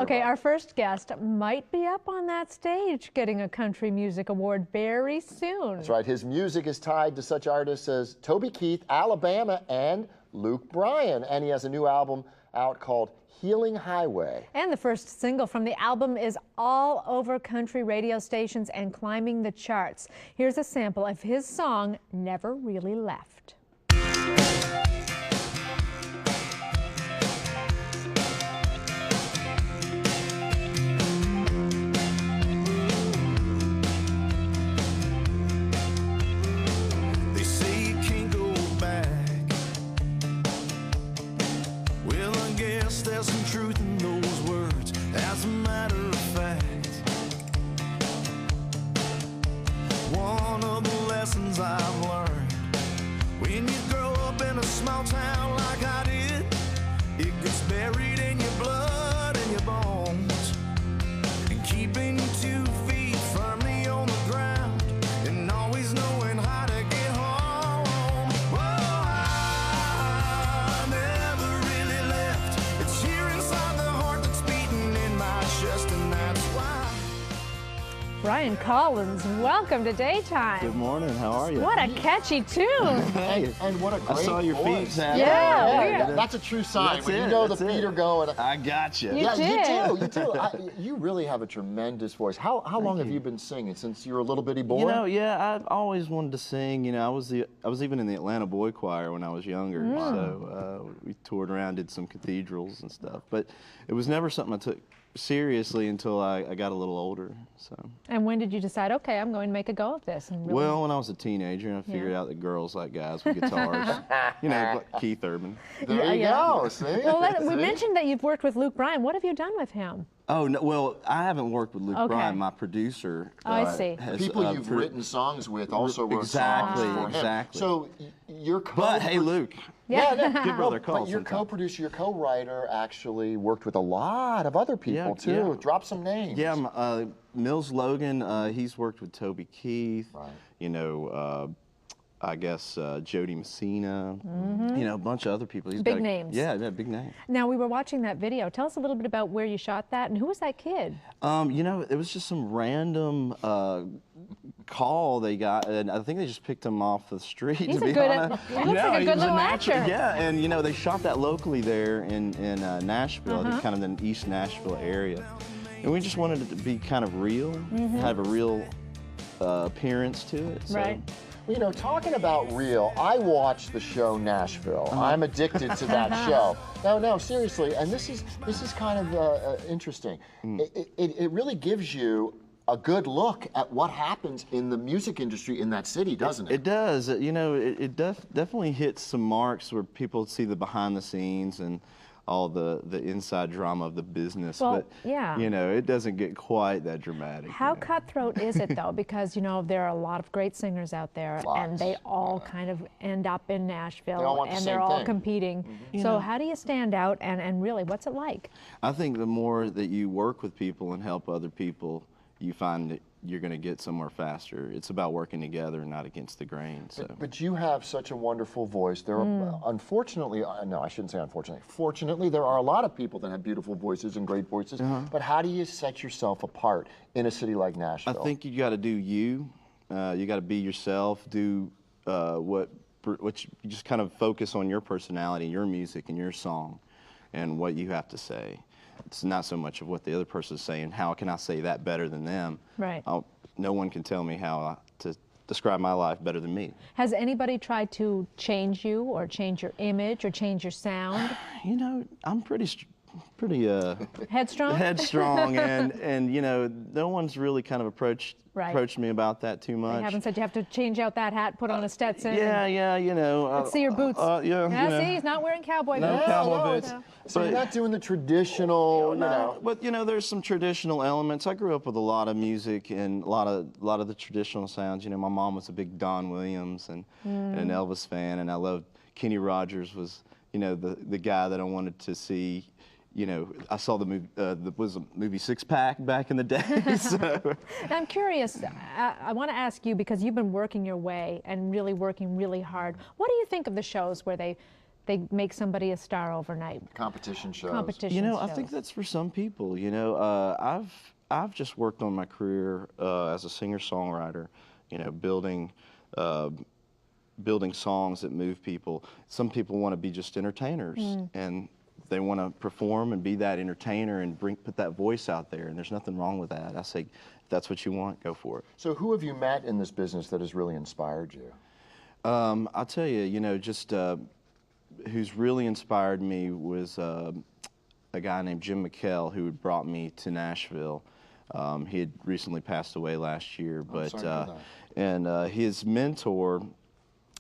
Okay, our first guest might be up on that stage getting a Country Music Award very soon. That's right. His music is tied to such artists as Toby Keith, Alabama, and Luke Bryan. And he has a new album out called Healing Highway. And the first single from the album is all over country radio stations and climbing the charts. Here's a sample of his song, Never Really Left. There's some truth in those words, as a matter of fact. One of the lessons I've learned, when you grow up in a small town like I did, it gets buried in your blood and your bones, and keeping 2 feet firmly on the ground, and always knowing how to get home. Whoa, I never really left. It's here inside the heart that's beating in my chest, and that's why. Brian Collins, welcome to Daytime. Good morning, how are you? What a catchy tune. Hey, And what a great I saw your feet voice. tap. Yeah. That's a true sign. That's when you it, know the that's feet it. are going. I got you. You Yeah, did. you do. You really have a tremendous voice. How long have you been singing? Since you were a little bitty boy? You know, yeah, I've always wanted to sing. You know, I was even in the Atlanta Boy Choir when I was younger. So we toured around, did some cathedrals and stuff. But it was never something I took seriously until I got a little older. So. And when did you decide, okay, I'm going to make a go of this? And really... Well, when I was a teenager, and I figured out that girls like guys with guitars. You know, like Keith Urban. There you go. See? Well, we See? mentioned that you've worked with Luke Bryan. What have you done with him? Oh, no, well, I haven't worked with Luke Okay. Bryan. My producer. Oh, I see. Has, People you've written songs with also wrote Exactly, songs for him. exactly. So you're But hey, Luke. Yeah. Give brother a call But your sometime. co-producer, your co-writer actually worked with a lot of other people too. yeah. Drop some names. Yeah, Mills Logan, he's worked with Toby Keith, Right. you know, I guess Jody Messina, you know, a bunch of other people. He's Big got names. Yeah, big names. Now, we were watching that video. Tell us a little bit about where you shot that and who was that kid? You know, it was just some random call they got, and I think they just picked him off the street. He's to a be good, honest. he looks like a good little actor. Yeah, and you know, they shot that locally there in Nashville, I think kind of in the East Nashville area, and we just wanted it to be kind of real, have a real appearance to it. So. Right. You know, talking about real, I watch the show Nashville. I'm addicted to that show. No, seriously, and this is kind of interesting. It really gives you a good look at what happens in the music industry in that city, doesn't it? It does. You know, it definitely hits some marks where people see the behind the scenes and all the inside drama of the business. Well, but, yeah. you know, it doesn't get quite that dramatic. How you know. cutthroat is it, though? Because, you know, there are a lot of great singers out there, and they all kind of end up in Nashville, They all want the and same they're all thing. competing. So how do you stand out, and really, what's it like? I think the more that you work with people and help other people, you find that you're going to get somewhere faster. It's about working together and not against the grain. So. But you have such a wonderful voice. There are, unfortunately, no, I shouldn't say unfortunately. Fortunately, there are a lot of people that have beautiful voices and great voices. But how do you set yourself apart in a city like Nashville? I think you got to do you. You got to be yourself. Do what you just kind of focus on your personality, your music, and your song, and what you have to say. It's not so much of what the other person is saying. How can I say that better than them? Right. No one can tell me how to describe my life better than me. Has anybody tried to change you, or change your image, or change your sound? You know, I'm pretty Headstrong? headstrong, and you know, no one's really kind of approached me about that too much. They haven't said you have to change out that hat, put on a Stetson. Yeah, you know. Let's see your boots. Yeah, you know. See, he's not wearing cowboy No boots. cowboy boots. No. So you're not doing the traditional, you know. But you know, there's some traditional elements. I grew up with a lot of music and a lot of the traditional sounds. You know, my mom was a big Don Williams and an Elvis fan, and I loved Kenny Rogers. Was, you know, the guy that I wanted to see. You know, I saw the movie Six Pack back in the day. So. I'm curious, I want to ask you, because you've been working your way and really working really hard. What do you think of the shows where they they make somebody a star overnight. Competition shows. Competition You know, shows. I think that's for some people. You know, I've just worked on my career as a singer-songwriter. You know, building songs that move people. Some people want to be just entertainers, and they want to perform and be that entertainer and put that voice out there. And there's nothing wrong with that. I say, if that's what you want, go for it. So who have you met in this business that has really inspired you? I'll tell you, you know, just who's really inspired me was a guy named Jim McKell, who had brought me to Nashville. He had recently passed away last year, but his mentor,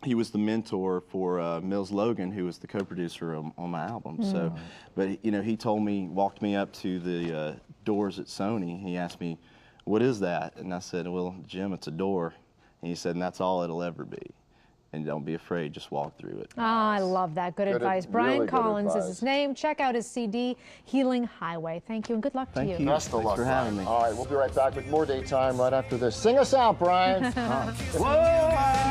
he was the mentor for Mills Logan, who was the co-producer on my album. So, but you know, he told me, walked me up to the doors at Sony. He asked me, "What is that?" And I said, "Well, Jim, it's a door." And he said, "And that's all it'll ever be. And don't be afraid, just walk through it." Oh, I love that. Good advice. Brian really good Collins is advice. his name. Check out his CD, Healing Highway. Thank you, and good luck to you. Thank you. Best of Thanks luck, for having me. All right, we'll be right back with more Daytime right after this. Sing us out, Brian. Whoa!